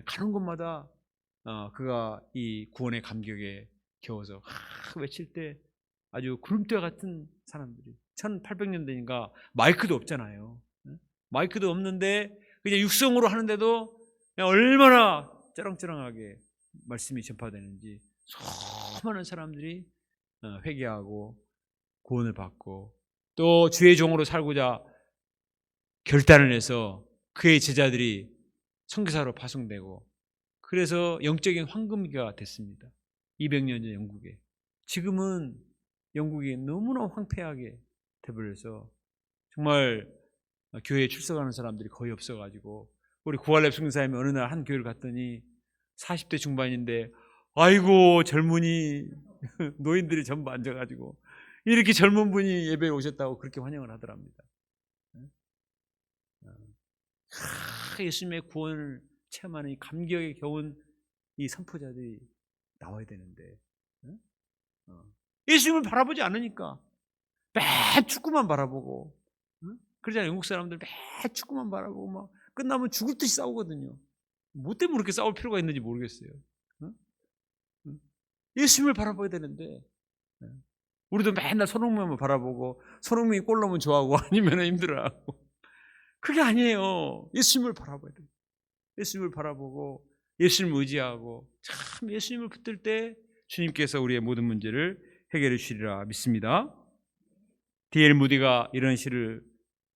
가는 곳마다 그가 이 구원의 감격에 겨워서 외칠 때 아주 구름대 같은 사람들이 1800년대니까 마이크도 없잖아요. 마이크도 없는데 그냥 육성으로 하는데도 얼마나 쩌렁쩌렁하게 말씀이 전파되는지 수많은 사람들이 회개하고 구원을 받고 또 주의 종으로 살고자 결단을 해서 그의 제자들이 선교사로 파송되고 그래서 영적인 황금기가 됐습니다. 200년 전 영국에. 지금은 영국이 너무나 황폐하게 돼버려서 정말 교회에 출석하는 사람들이 거의 없어가지고 우리 구할랩 선교사님이 어느 날 한 교회를 갔더니 40대 중반인데 아이고 젊은이 노인들이 전부 앉아가지고 이렇게 젊은 분이 예배에 오셨다고 그렇게 환영을 하더랍니다. 예수님의 구원을 체험하는 이 감격에 겨운 이 선포자들이 나와야 되는데 예수님을 바라보지 않으니까 매일 축구만 바라보고 그러잖아요. 영국 사람들 매일 축구만 바라보고 막 끝나면 죽을 듯이 싸우거든요. 뭐 때문에 그렇게 싸울 필요가 있는지 모르겠어요. 예수님을 바라봐야 되는데 우리도 맨날 손흥민만 바라보고 손흥민이 골 넣으면 좋아하고 아니면 힘들어하고 그게 아니에요. 예수님을 바라봐야 돼요. 예수님을 바라보고 예수님을 의지하고 참 예수님을 붙들 때 주님께서 우리의 모든 문제를 해결해 주시리라 믿습니다. D.L. 무디가 이런 시를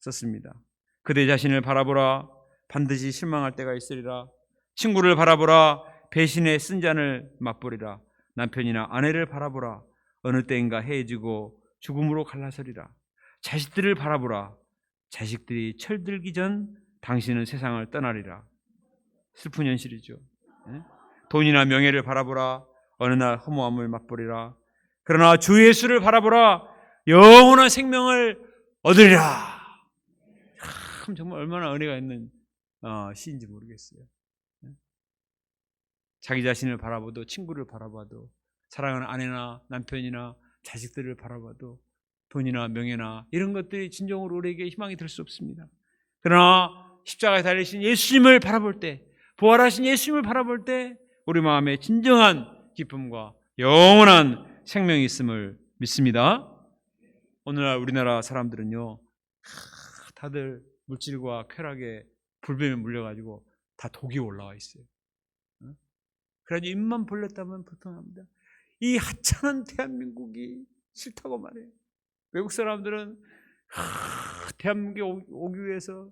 썼습니다. 그대 자신을 바라보라. 반드시 실망할 때가 있으리라. 친구를 바라보라. 배신의 쓴 잔을 맛보리라. 남편이나 아내를 바라보라. 어느 때인가 해지고 죽음으로 갈라서리라. 자식들을 바라보라. 자식들이 철들기 전 당신은 세상을 떠나리라. 슬픈 현실이죠. 돈이나 명예를 바라보라. 어느 날 허무함을 맛보리라. 그러나 주 예수를 바라보라. 영원한 생명을 얻으리라. 참 정말 얼마나 은혜가 있는 시인지 모르겠어요. 자기 자신을 바라봐도 친구를 바라봐도 사랑하는 아내나 남편이나 자식들을 바라봐도 돈이나 명예나 이런 것들이 진정으로 우리에게 희망이 될 수 없습니다. 그러나 십자가에 달리신 예수님을 바라볼 때 부활하신 예수님을 바라볼 때 우리 마음에 진정한 기쁨과 영원한 생명이 있음을 믿습니다. 오늘날 우리나라 사람들은요 다들 물질과 쾌락에 불뱀에 물려가지고 다 독이 올라와 있어요. 그래가지고 입만 벌렸다면 불통합니다. 이 하찮은 대한민국이 싫다고 말해요. 외국 사람들은 대한민국에 오기 위해서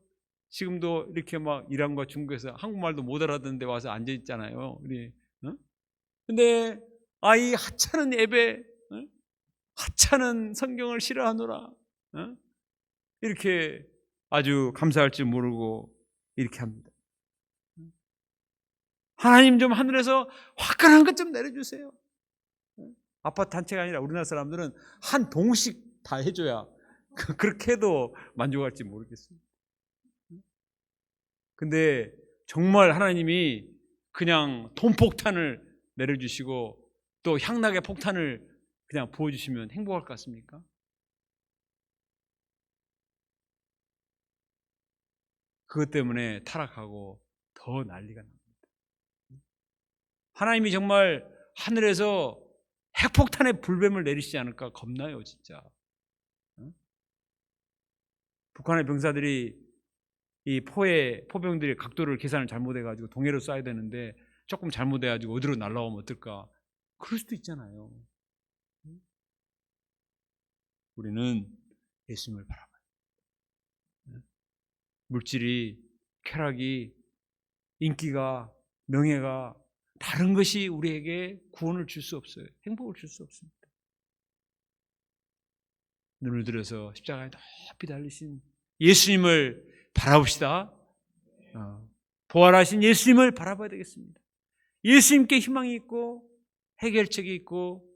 지금도 이렇게 막 이란과 중국에서 한국말도 못 알아듣는데 와서 앉아 있잖아요. 우리. 근데 이 하찮은 예배, 하찮은 성경을 싫어하노라. 이렇게 아주 감사할 줄 모르고 이렇게 합니다. 하나님 좀 하늘에서 화끈한 것 좀 내려주세요. 아파트 단체가 아니라 우리나라 사람들은 한 동씩 다 해줘야 그렇게 해도 만족할지 모르겠어요. 근데 정말 하나님이 그냥 돈폭탄을 내려주시고 또 향락의 폭탄을 그냥 부어주시면 행복할 것 같습니까? 그것 때문에 타락하고 더 난리가 납니다. 하나님이 정말 하늘에서 핵폭탄의 불뱀을 내리시지 않을까 겁나요, 진짜. 북한의 병사들이 이 포병들이 각도를 계산을 잘못해가지고 동해로 쏴야 되는데 조금 잘못해가지고 어디로 날아오면 어떨까? 그럴 수도 있잖아요. 우리는 예수님을 바라봐요. 물질이, 쾌락이, 인기가, 명예가 다른 것이 우리에게 구원을 줄 수 없어요. 행복을 줄 수 없습니다. 눈을 들어서 십자가에 높이 달리신 예수님을 바라봅시다. 부활하신 예수님을 바라봐야 되겠습니다. 예수님께 희망이 있고 해결책이 있고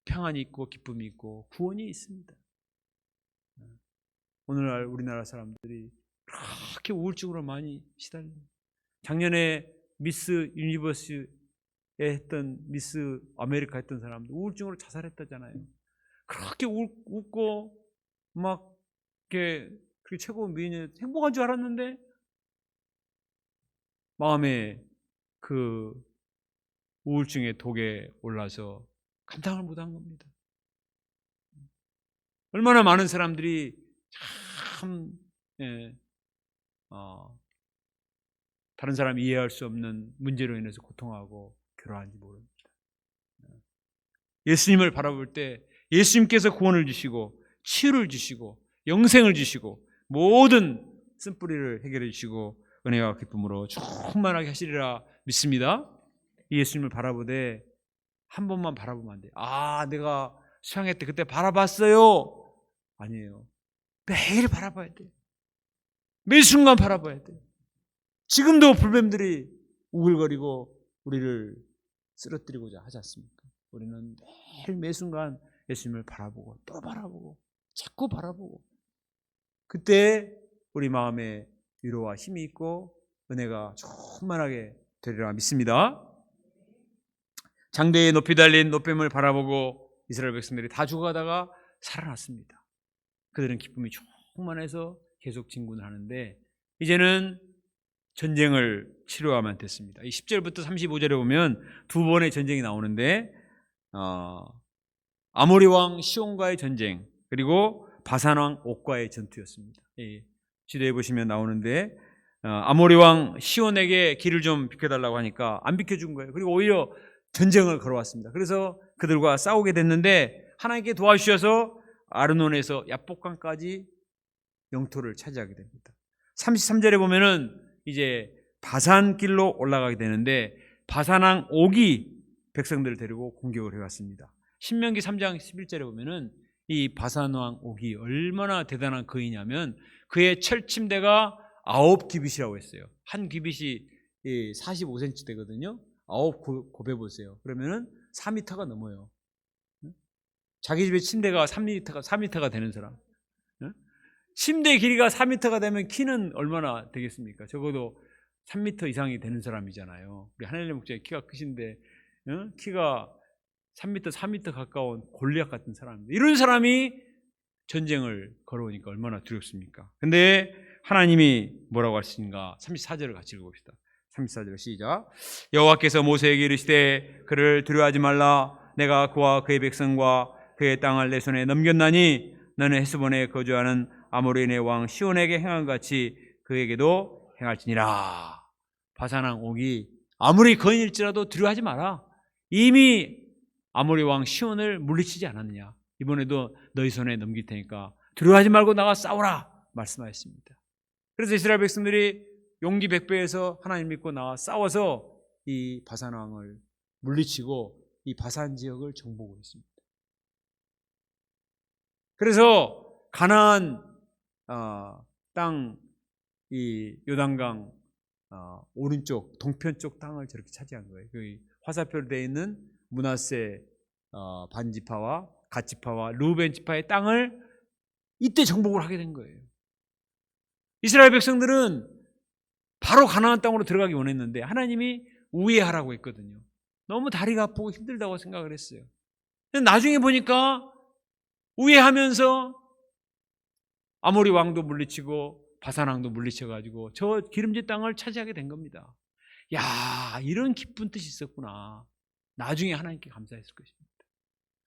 평안이 있고 기쁨이 있고 구원이 있습니다. 오늘날 우리나라 사람들이 그렇게 우울증으로 많이 시달립니다. 작년에 미스 유니버스에 했던 미스 아메리카 했던 사람들 우울증으로 자살했다잖아요. 그렇게 웃고 막 그렇게 최고 미인이 행복한 줄 알았는데 마음에 그 우울증의 독에 올라서 감당을 못한 겁니다. 얼마나 많은 사람들이 참 다른 사람이 이해할 수 없는 문제로 인해서 고통하고 괴로워하는지 모릅니다. 예수님을 바라볼 때 예수님께서 구원을 주시고 치유를 주시고 영생을 주시고 모든 쓴뿌리를 해결해 주시고 은혜와 기쁨으로 충만하게 하시리라 믿습니다. 이 예수님을 바라보되 한 번만 바라보면 안 돼요. 내가 수양회 때 그때 바라봤어요. 아니에요. 매일 바라봐야 돼요. 매 순간 바라봐야 돼요. 지금도 불뱀들이 우글거리고 우리를 쓰러뜨리고자 하지 않습니까? 우리는 매일 매 순간 예수님을 바라보고 또 바라보고 자꾸 바라보고 그때 우리 마음에 위로와 힘이 있고 은혜가 충만하게 되리라 믿습니다. 장대에 높이 달린 노뱀을 바라보고 이스라엘 백성들이 다 죽어가다가 살아났습니다. 그들은 기쁨이 충만해서 계속 진군을 하는데 이제는 전쟁을 치료하면 됐습니다. 이 10절부터 35절에 보면 두 번의 전쟁이 나오는데 아모리 왕 시온과의 전쟁 그리고 바산 왕 옥과의 전투였습니다. 지도에 보시면 나오는데 아모리 왕 시온에게 길을 좀 비켜달라고 하니까 안 비켜준 거예요. 그리고 오히려 전쟁을 걸어왔습니다. 그래서 그들과 싸우게 됐는데 하나님께 도와주셔서 아르논에서 야복강까지 영토를 차지하게 됩니다. 33절에 보면은 이제 바산길로 올라가게 되는데 바산왕 옥이 백성들을 데리고 공격을 해왔습니다. 신명기 3장 11절에 보면은 이 바산왕 옥이 얼마나 대단한 거인이냐면 그의 철침대가 9규빗이라고 했어요. 한 규빗이 45cm 되거든요. 9 곱해보세요. 그러면은 4m가 넘어요. 자기 집에 침대가 4m가 되는 사람. 침대 길이가 4m가 되면 키는 얼마나 되겠습니까? 적어도 3m 이상이 되는 사람이잖아요. 우리 하나님 목사님 키가 크신데 키가 3m, 4m 가까운 골리앗 같은 사람입니다. 이런 사람이 전쟁을 걸어오니까 얼마나 두렵습니까? 근데 하나님이 뭐라고 하시는가? 34절을 같이 읽어봅시다. 34절 시작. 여호와께서 모세에게 이르시되 그를 두려워하지 말라. 내가 그와 그의 백성과 그의 땅을 내 손에 넘겼나니 너는 헤스본에 거주하는 아모리인의 왕 시온에게 행한 같이 그에게도 행할지니라. 바산왕 옥이 아무리 거인일지라도 두려워하지 마라. 이미 아모리 왕 시온을 물리치지 않았느냐. 이번에도 너희 손에 넘길 테니까 두려워하지 말고 나가 싸우라 말씀하셨습니다. 그래서 이스라엘 백성들이 용기 백배에서 하나님 믿고 나와 싸워서 이 바산왕을 물리치고 이 바산 지역을 정복을 했습니다. 그래서 가나안 땅, 이 요단강 오른쪽 동편 쪽 땅을 저렇게 차지한 거예요. 그 화살표로 되어 있는 므낫세 반지파와 갓지파와 르우벤 지파의 땅을 이때 정복을 하게 된 거예요. 이스라엘 백성들은 바로 가나안 땅으로 들어가기 원했는데 하나님이 우회하라고 했거든요. 너무 다리가 아프고 힘들다고 생각을 했어요. 근데 나중에 보니까 우회하면서 아모리 왕도 물리치고 바산 왕도 물리쳐가지고 저 기름진 땅을 차지하게 된 겁니다. 야, 이런 기쁜 뜻이 있었구나. 나중에 하나님께 감사했을 것입니다.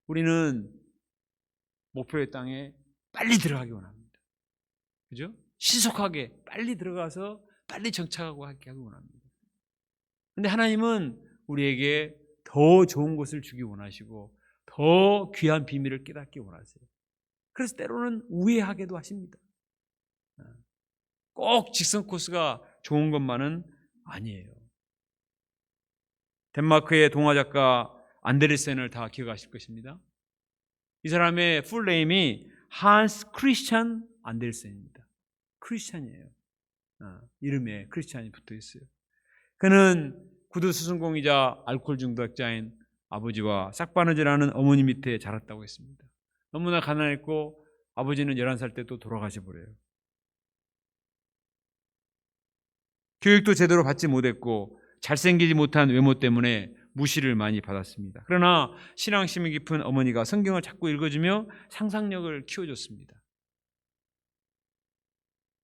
우리는 목표의 땅에 빨리 들어가기 원합니다. 그죠? 신속하게 빨리 들어가서 빨리 정착하고 하기 원합니다. 근데 하나님은 우리에게 더 좋은 것을 주기 원하시고 더 귀한 비밀을 깨닫기 원하세요. 그래서 때로는 우회하게도 하십니다. 꼭 직선 코스가 좋은 것만은 아니에요. 덴마크의 동화 작가 안데르센을 다 기억하실 것입니다. 이 사람의 풀네임이 한스 크리스찬 안데르센입니다. 크리스찬이에요. 이름에 크리스찬이 붙어 있어요. 그는 구두 수순공이자 알코올 중독자인 아버지와 싹바느질하는 어머니 밑에 자랐다고 했습니다. 너무나 가난했고 아버지는 11살 때 또 돌아가셔 버려요. 교육도 제대로 받지 못했고 잘생기지 못한 외모 때문에 무시를 많이 받았습니다. 그러나 신앙심이 깊은 어머니가 성경을 자꾸 읽어주며 상상력을 키워줬습니다.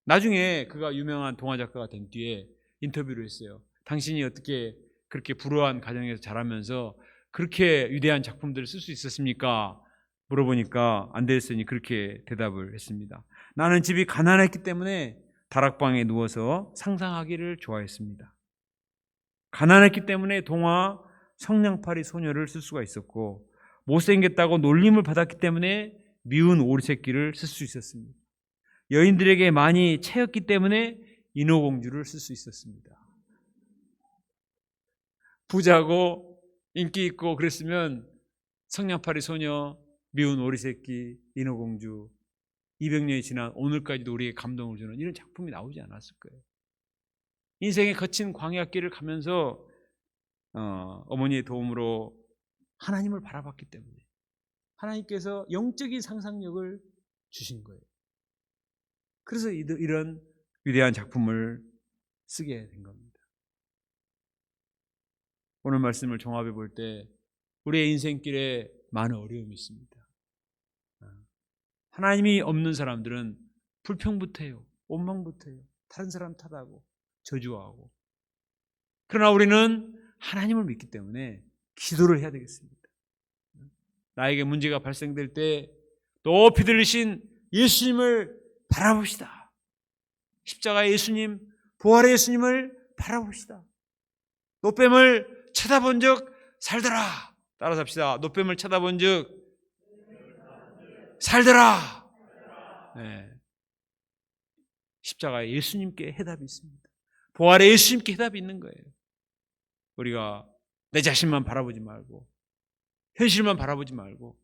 나중에 그가 유명한 동화 작가가 된 뒤에 인터뷰를 했어요. 당신이 어떻게 그렇게 불우한 가정에서 자라면서 그렇게 위대한 작품들을 쓸 수 있었습니까? 물어보니까 안데르센이 그렇게 대답을 했습니다. 나는 집이 가난했기 때문에 다락방에 누워서 상상하기를 좋아했습니다. 가난했기 때문에 동화 성냥팔이 소녀를 쓸 수가 있었고 못생겼다고 놀림을 받았기 때문에 미운 오리새끼를 쓸 수 있었습니다. 여인들에게 많이 채였기 때문에 인어공주를 쓸 수 있었습니다. 부자고 인기 있고 그랬으면 성냥팔이 소녀, 미운 오리새끼, 인어공주 200년이 지난 오늘까지도 우리에게 감동을 주는 이런 작품이 나오지 않았을 거예요. 인생의 거친 광야길을 가면서 어머니의 도움으로 하나님을 바라봤기 때문에 하나님께서 영적인 상상력을 주신 거예요. 그래서 이런 위대한 작품을 쓰게 된 겁니다. 오늘 말씀을 종합해 볼 때 우리의 인생길에 많은 어려움이 있습니다. 하나님이 없는 사람들은 불평부터 해요. 원망부터 해요. 다른 사람 탓하고 저주하고. 그러나 우리는 하나님을 믿기 때문에 기도를 해야 되겠습니다. 나에게 문제가 발생될 때 높이 들리신 예수님을 바라봅시다. 십자가의 예수님, 부활의 예수님을 바라봅시다. 노뱀을 쳐다본 적 살더라. 따라서 합시다. 노뱀을 쳐다본 적 살더라. 네. 십자가에 예수님께 해답이 있습니다. 부활의 예수님께 해답이 있는 거예요. 우리가 내 자신만 바라보지 말고 현실만 바라보지 말고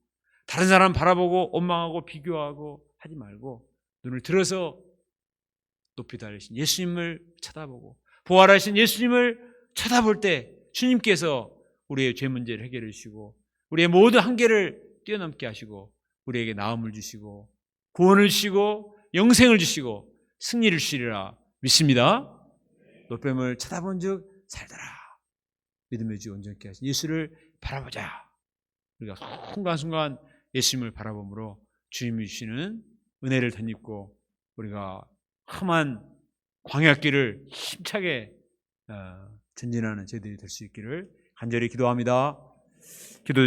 다른 사람 바라보고 원망하고 비교하고 하지 말고 눈을 들어서 높이 달리신 예수님을 쳐다보고 부활하신 예수님을 쳐다볼 때 주님께서 우리의 죄 문제를 해결해 주시고 우리의 모든 한계를 뛰어넘게 하시고 우리에게 나음을 주시고 구원을 주시고 영생을 주시고 승리를 주시리라 믿습니다. 노뱀을 쳐다본 즉 살더라. 믿음의 주 온전케 하신 예수를 바라보자. 우리가 순간순간 예수님을 바라봄으로 주님이 주시는 은혜를 덧입고 우리가 험한 광야길을 힘차게 전진하는 저희들이 될 수 있기를 간절히 기도합니다. 기도